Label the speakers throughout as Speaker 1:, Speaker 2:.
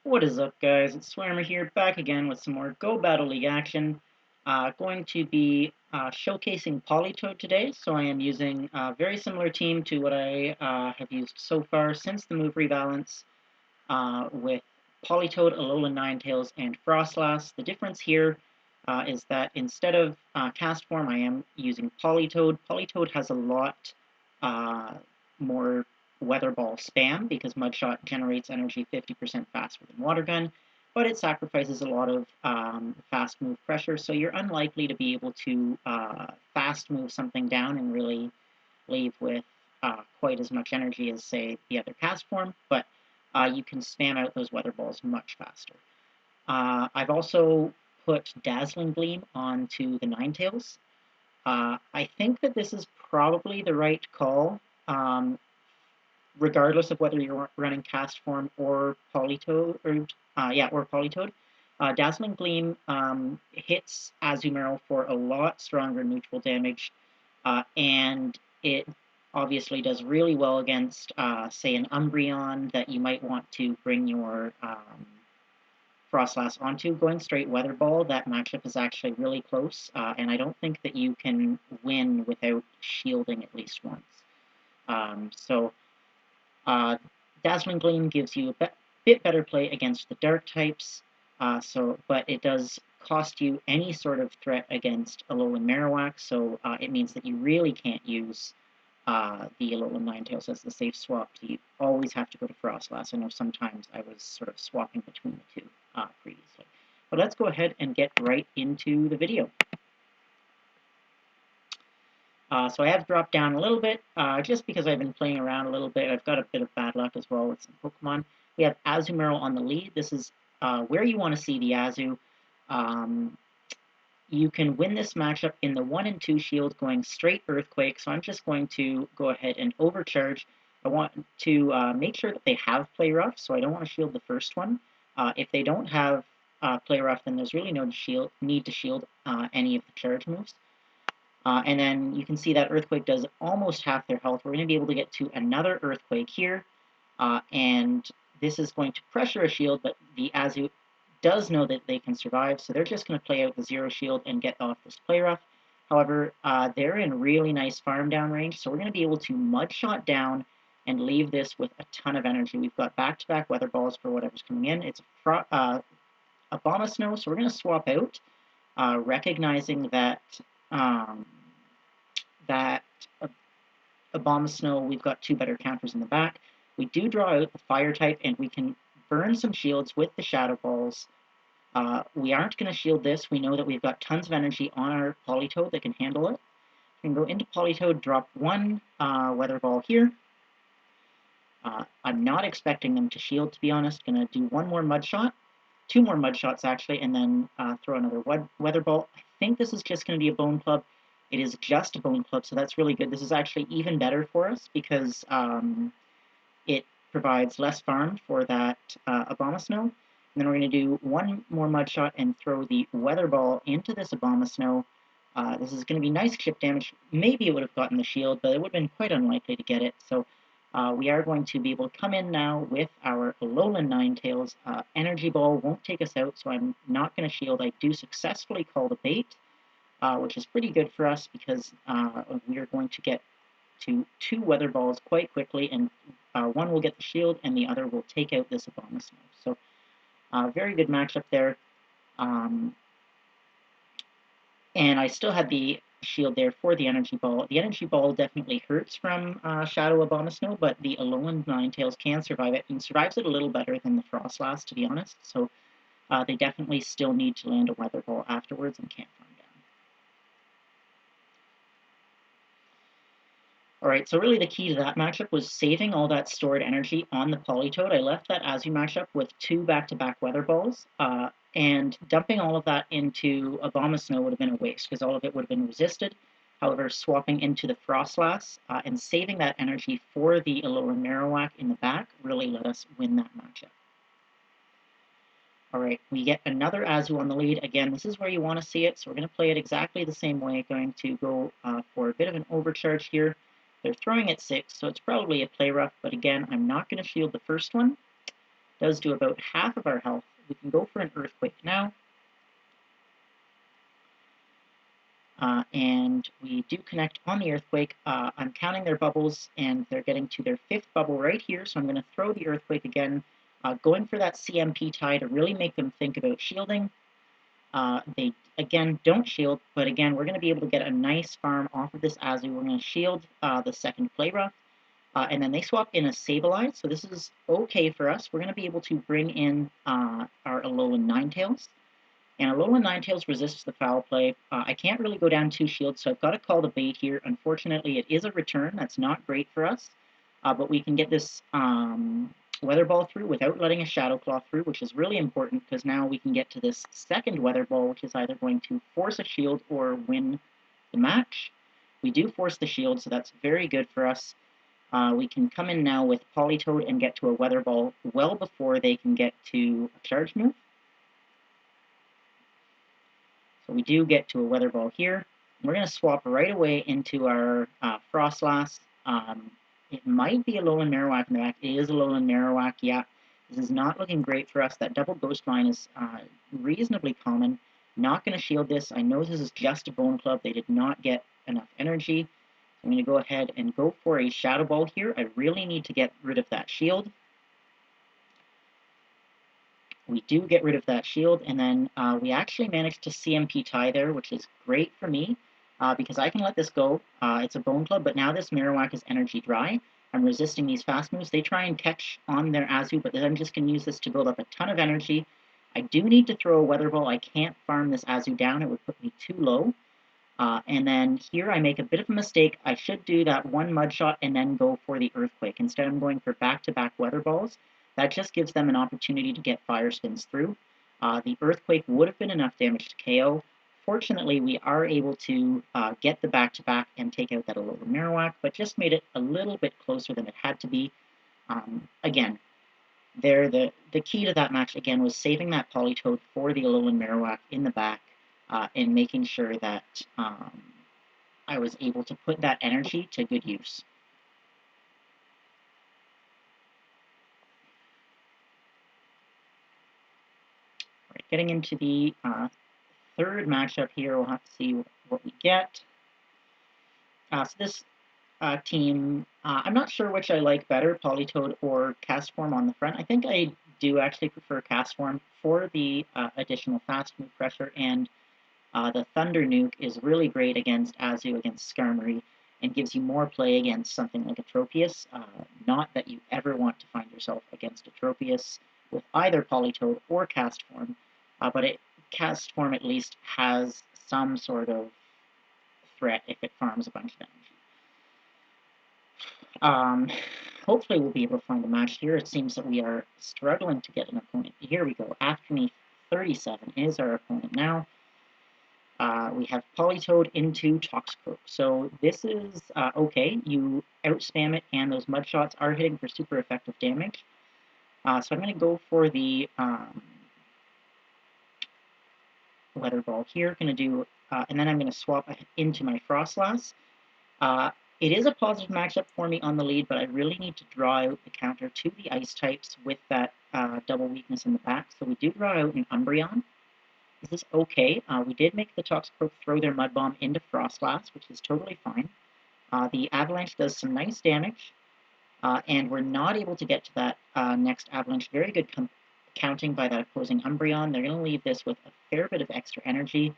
Speaker 1: What is up, guys? It's Swammer here, back again with some more Go Battle League action. Going to be showcasing Politoed today, so I am using a very similar team to what I have used so far since the move rebalance with Politoed, Alolan Ninetales, and Froslass. The difference here is that instead of Castform, I am using Politoed. Politoed has a lot more Weather Ball spam because Mudshot generates energy 50% faster than Water Gun, but it sacrifices a lot of fast move pressure, so you're unlikely to be able to fast move something down and really leave with quite as much energy as, say, the other Castform, but you can spam out those Weather Balls much faster. I've also put Dazzling Gleam onto the Ninetales. I think that this is probably the right call, regardless of whether you're running Castform or Politoed, or Politoed. Dazzling Gleam hits Azumarill for a lot stronger neutral damage, and it obviously does really well against, say, an Umbreon that you might want to bring your Froslass onto. Going straight Weather Ball, that matchup is actually really close, and I don't think that you can win without shielding at least once. Dazzling Gleam gives you a bit better play against the dark types, but it does cost you any sort of threat against Alolan Marowak, so it means that you really can't use the Alolan Ninetales as the safe swap. So you always have to go to Froslass. I know sometimes I was sort of swapping between the two previously. But let's go ahead and get right into the video. So I have dropped down a little bit, just because I've been playing around a little bit. I've got a bit of bad luck as well with some Pokemon. We have Azumarill on the lead. This is where you want to see the Azu. You can win this matchup in the 1 and 2 shield going straight Earthquake, so I'm just going to go ahead and overcharge. I want to make sure that they have Play Rough, so I don't want to shield the first one. If they don't have Play Rough, then there's really no need to shield any of the charge moves. And then you can see that Earthquake does almost half their health. We're going to be able to get to another Earthquake here, and this is going to pressure a shield, but the Azu does know that they can survive, so they're just going to play out the Zero Shield and get off this Play Rough. However, they're in really nice farm down range, so we're going to be able to Mudshot down and leave this with a ton of energy. We've got back-to-back Weather Balls for whatever's coming in. It's a Abomasnow, so we're going to swap out, recognizing that Abomasnow, we've got 2 better counters in the back. We do draw out the Fire type, and we can burn some shields with the Shadow Balls. We aren't going to shield this. We know that we've got tons of energy on our Politoed that can handle it. We can go into Politoed, drop 1 Weather Ball here. I'm not expecting them to shield, to be honest. Going to do 1 more Mudshot. 2 more Mudshots, actually, and then throw another Weather Ball. I think this is just going to be a Bone Club. It is just a Bone Club, so that's really good. This is actually even better for us because it provides less farm for that Abomasnow. And then we're going to do 1 more Mudshot and throw the Weather Ball into this Abomasnow. This is going to be nice chip damage. Maybe it would have gotten the shield, but it would have been quite unlikely to get it. So we are going to be able to come in now with our Alolan Ninetales. Energy Ball won't take us out, so I'm not going to shield. I do successfully call the bait, which is pretty good for us because we are going to get to 2 Weather Balls quite quickly, and 1 will get the shield, and the other will take out this Abomasnow. So very good matchup there. And I still had the shield there for the Energy Ball. The Energy Ball definitely hurts from Shadow Abomasnow, but the Alolan Ninetales can survive it, and survives it a little better than the Froslass, to be honest. So they definitely still need to land a Weather Ball afterwards and can't farm down. Alright, so really the key to that matchup was saving all that stored energy on the Politoed. I left that Azu matchup with 2 back-to-back Weather Balls, and dumping all of that into Abomasnow would have been a waste, because all of it would have been resisted. However, swapping into the Froslass and saving that energy for the Alolan Marowak in the back really let us win that matchup. Alright, we get another Azu on the lead. Again, this is where you want to see it, so we're going to play it exactly the same way. Going to go for a bit of an overcharge here. They're throwing at 6, so it's probably a Play Rough, but again, I'm not going to shield the first one. does do about half of our health. We can go for an Earthquake now. And we do connect on the Earthquake. I'm counting their bubbles, and they're getting to their 5th bubble right here, so I'm going to throw the Earthquake again, going for that CMP tie to really make them think about shielding. They, again, don't shield, but again, we're going to be able to get a nice farm off of this Azu. We're going to shield the second Play Rough, and then they swap in a Sableye, so this is okay for us. We're going to be able to bring in our Alolan Ninetales. And Alolan Ninetales resists the foul play. I can't really go down 2 shields, so I've got to call the bait here. Unfortunately, it is a return. That's not great for us. But we can get this Weather Ball through without letting a Shadow Claw through, which is really important because now we can get to this second Weather Ball, which is either going to force a shield or win the match. We do force the shield, so that's very good for us. We can come in now with Politoed and get to a Weather Ball well before they can get to a charge move. So we do get to a Weather Ball here. We're going to swap right away into our Froslass. It might be a Alolan Marowak in the back. It is a Alolan Marowak, yeah. This is not looking great for us. That double Ghost Line is reasonably common. Not going to shield this. I know this is just a Bone Club. They did not get enough energy. I'm going to go ahead and go for a Shadow Ball here. I really need to get rid of that shield. We do get rid of that shield, and then we actually managed to CMP tie there, which is great for me, because I can let this go. It's a Bone Club, but now this Marowak is energy dry. I'm resisting these fast moves. They try and catch on their Azu, but then I'm just going to use this to build up a ton of energy. I do need to throw a Weather Ball. I can't farm this Azu down. It would put me too low. And then here I make a bit of a mistake. I should do that one Mud Shot and then go for the Earthquake. Instead, I'm going for back-to-back Weather Balls. That just gives them an opportunity to get Fire Spins through. The Earthquake would have been enough damage to KO. Fortunately, we are able to get the back-to-back and take out that Alolan Marowak, but just made it a little bit closer than it had to be. Again, the key to that match, again, was saving that Politoed for the Alolan Marowak in the back and making sure that I was able to put that energy to good use. Right, getting into the third matchup here, we'll have to see what we get. So this team, I'm not sure which I like better, Politoed or Castform on the front. I think I do actually prefer Castform for the additional fast move pressure, and the Thunder Nuke is really great against Azu, against Skarmory, and gives you more play against something like a Tropius. Not that you ever want to find yourself against a Tropius with either Politoed or Castform, but Castform at least has some sort of threat if it farms a bunch of damage. Hopefully we'll be able to find a match here. It seems that we are struggling to get an opponent. Here we go. After me, 37 is our opponent now. We have Politoed into Toxicroak. So this is okay. You outspam it, and those Mud Shots are hitting for super effective damage. So I'm going to go for the Weather Ball here. Going to do, and then I'm going to swap into my Froslass. It is a positive matchup for me on the lead, but I really need to draw out the counter to the Ice types with that double weakness in the back. So we do draw out an Umbreon. This is okay. We did make the Toxicroak throw their Mud Bomb into Froslass, which is totally fine. The Avalanche does some nice damage, and we're not able to get to that next Avalanche. Very good counting by that opposing Umbreon. They're going to leave this with a fair bit of extra energy,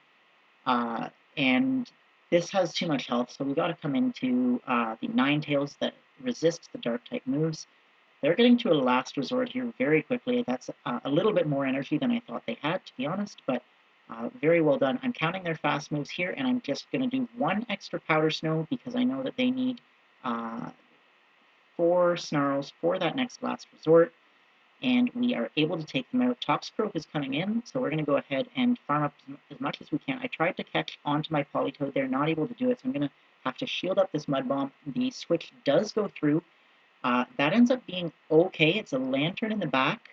Speaker 1: and this has too much health, so we've got to come into the Ninetales that resists the Dark-type moves. They're getting to a last resort here very quickly. That's a little bit more energy than I thought they had, to be honest, but very well done. I'm counting their fast moves here, and I'm just going to do one extra Powder Snow because I know that they need 4 Snarls for that next last resort, and we are able to take them out. Toxicroak is coming in, so we're going to go ahead and farm up as much as we can. I tried to catch onto my Politoed there, not able to do it, so I'm going to have to shield up this Mud Bomb. The switch does go through. That ends up being okay. It's a Lantern in the back,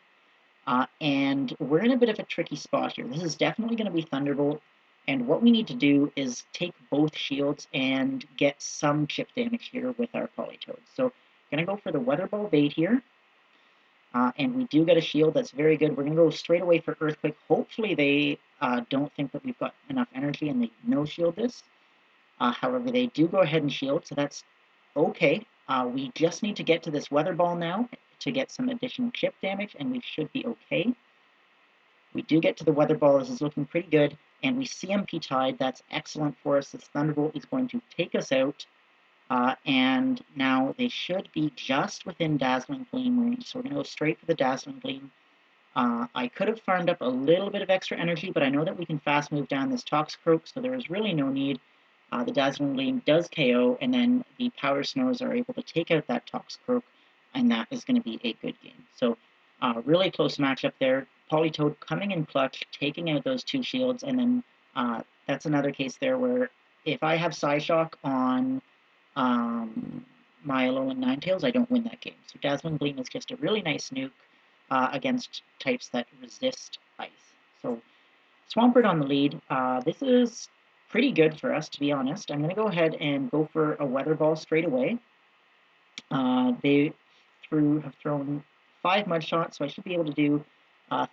Speaker 1: and we're in a bit of a tricky spot here. This is definitely going to be Thunderbolt, and what we need to do is take both shields and get some chip damage here with our Politoed. So I'm going to go for the Weather Ball bait here. And we do get a shield. That's very good. We're going to go straight away for Earthquake. Hopefully they don't think that we've got enough energy and they no-shield this. However, they do go ahead and shield, so that's okay. We just need to get to this Weather Ball now to get some additional chip damage, and we should be okay. We do get to the Weather Ball. This is looking pretty good, and we CMP Tide. That's excellent for us. This Thunderbolt is going to take us out, and now they should be just within Dazzling Gleam range, so we're going to go straight for the Dazzling Gleam. I could have farmed up a little bit of extra energy, but I know that we can fast move down this Toxicroak, so there is really no need. The Dazzling Gleam does KO, and then the Powder Snows are able to take out that Toxicroak, and that is going to be a good game. So really close matchup there. Politoed coming in clutch, taking out those two shields, and then that's another case there where if I have Psyshock on my Alolan Ninetales, I don't win that game. So Dazzling Gleam is just a really nice nuke against types that resist ice. So Swampert on the lead. This is pretty good for us, to be honest. I'm going to go ahead and go for a Weather Ball straight away. They have thrown 5 Mud Shots, so I should be able to do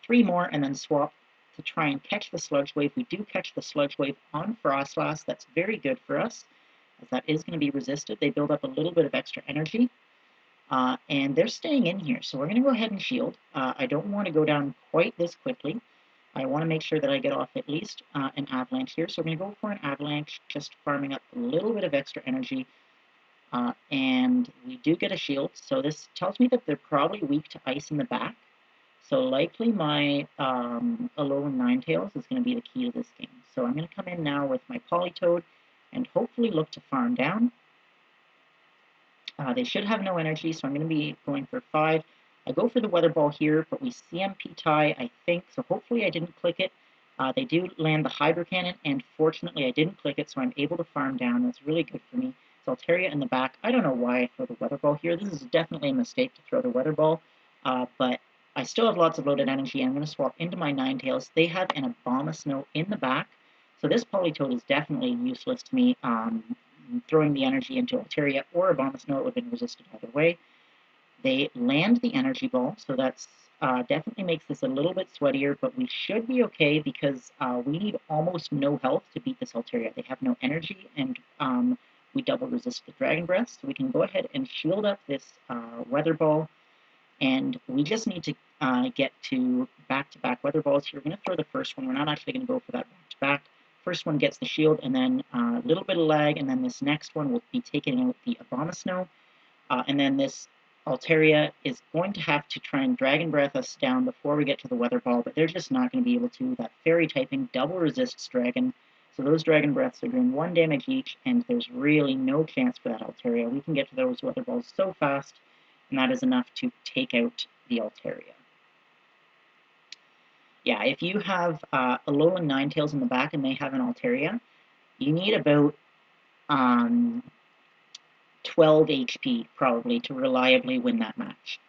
Speaker 1: 3 more and then swap to try and catch the Sludge Wave. We do catch the Sludge Wave on Froslass. That's very good for us, as that is going to be resisted. They build up a little bit of extra energy. And they're staying in here, so we're going to go ahead and shield. I don't want to go down quite this quickly. I want to make sure that I get off at least an Avalanche here, so we're going to go for an Avalanche, just farming up a little bit of extra energy. And we do get a shield, so this tells me that they're probably weak to ice in the back. So likely my Alolan Ninetales is going to be the key to this game. So I'm going to come in now with my Politoed and hopefully look to farm down. They should have no energy, so I'm going to be going for 5. I go for the Weather Ball here, but we CMP tie, I think, so hopefully I didn't click it. They do land the Hydro Cannon, and fortunately I didn't click it, so I'm able to farm down. That's really good for me. Altaria in the back. I don't know why I throw the Weather Ball here. This is definitely a mistake to throw the Weather Ball, but I still have lots of loaded energy. I'm going to swap into my Ninetales. They have an Abomasnow in the back, so this Politoed is definitely useless to me. Throwing the energy into Altaria or Abomasnow, it would have been resisted either way. They land the Energy Ball, so that's definitely makes this a little bit sweatier, but we should be okay because we need almost no health to beat this Altaria. They have no energy, and we double resist the Dragon Breath, so we can go ahead and shield up this Weather Ball, and we just need to get to back-to-back Weather Balls here. We're going to throw the first one. We're not actually going to go for that back-to-back. First one gets the shield, and then a little bit of lag, and then this next one will be taking out the Abomasnow, and then this Altaria is going to have to try and Dragon Breath us down before we get to the Weather Ball, but they're just not going to be able to. That Fairy typing double resists Dragon, so those Dragon Breaths are doing 1 damage each, and there's really no chance for that Altaria. We can get to those Weather Balls so fast, and that is enough to take out the Altaria. Yeah, if you have Alolan Ninetales in the back and they have an Altaria, you need about 12 HP probably to reliably win that match.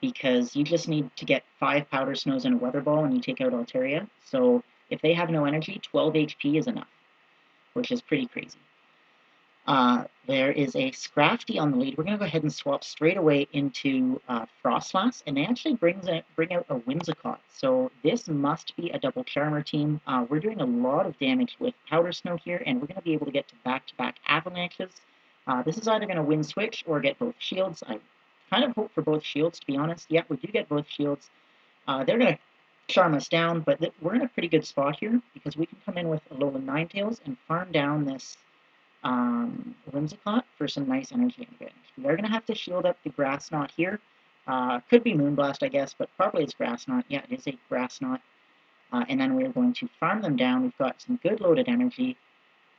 Speaker 1: Because you just need to get 5 Powder Snows and a Weather Ball and you take out Altaria. So if they have no energy, 12 HP is enough, which is pretty crazy. There is a Scrafty on the lead. We're going to go ahead and swap straight away into Froslass, and they actually bring out a Whimsicott. So this must be a double Charmer team. We're doing a lot of damage with Powder Snow here, and we're going to be able to get to back-to-back Avalanches. This is either going to win switch or get both shields. I kind of hope for both shields, to be honest. Yeah, we do get both shields. They're going to charm us down, but we're in a pretty good spot here because we can come in with Alolan Ninetales and farm down this Whimsicott for some nice energy advantage. We are going to have to shield up the Grass Knot here. Could be Moonblast, I guess, but probably it's Grass Knot. Yeah, it is a Grass Knot. And then we're going to farm them down. We've got some good loaded energy,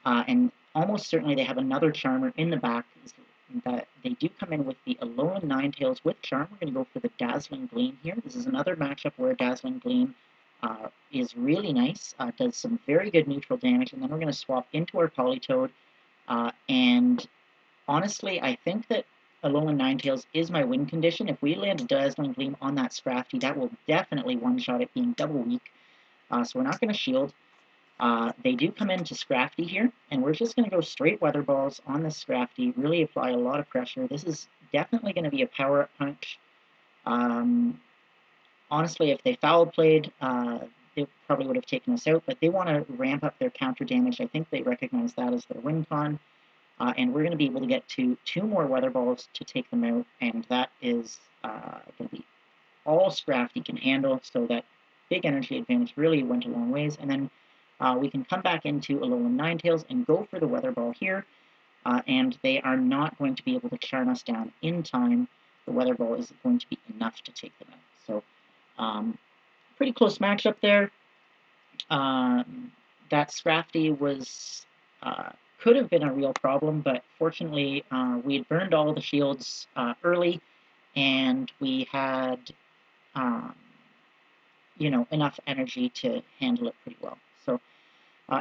Speaker 1: and almost certainly they have another Charmer in the back. That they do come in with the Alolan Ninetales with Charm. We're going to go for the Dazzling Gleam here. This is another matchup where Dazzling Gleam is really nice, does some very good neutral damage, and then we're going to swap into our Politoed. And honestly, I think that Alolan Ninetales is my win condition. If we land a Dazzling Gleam on that Scrafty, that will definitely one-shot it being double weak. So we're not going to shield. They do come into Scrafty here, and we're just going to go straight Weather Balls on this Scrafty, really apply a lot of pressure. This is definitely going to be a power-up punch. Honestly, if they foul played, they probably would have taken us out, but they want to ramp up their counter damage. I think they recognize that as their win con, and we're going to be able to get to 2 more Weather Balls to take them out, and that is going to be all Scrafty can handle, so that big energy advantage really went a long ways, and then we can come back into Alolan Ninetales and go for the Weather Ball here, and they are not going to be able to charm us down in time. The Weather Ball is going to be enough to take them out. So pretty close matchup there. That Scrafty was could have been a real problem, but fortunately we had burned all the shields early, and we had enough energy to handle it pretty well. So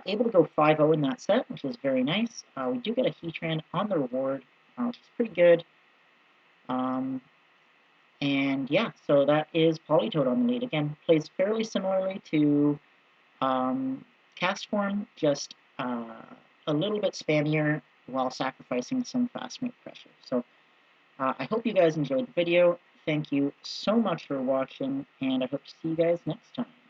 Speaker 1: able to go 5-0 in that set, which was very nice. We do get a Heatran on the reward, which is pretty good. And yeah, so that is Politoed on the lead. Again, plays fairly similarly to Castform, just a little bit spammier while sacrificing some fast move pressure. So I hope you guys enjoyed the video. Thank you so much for watching, and I hope to see you guys next time.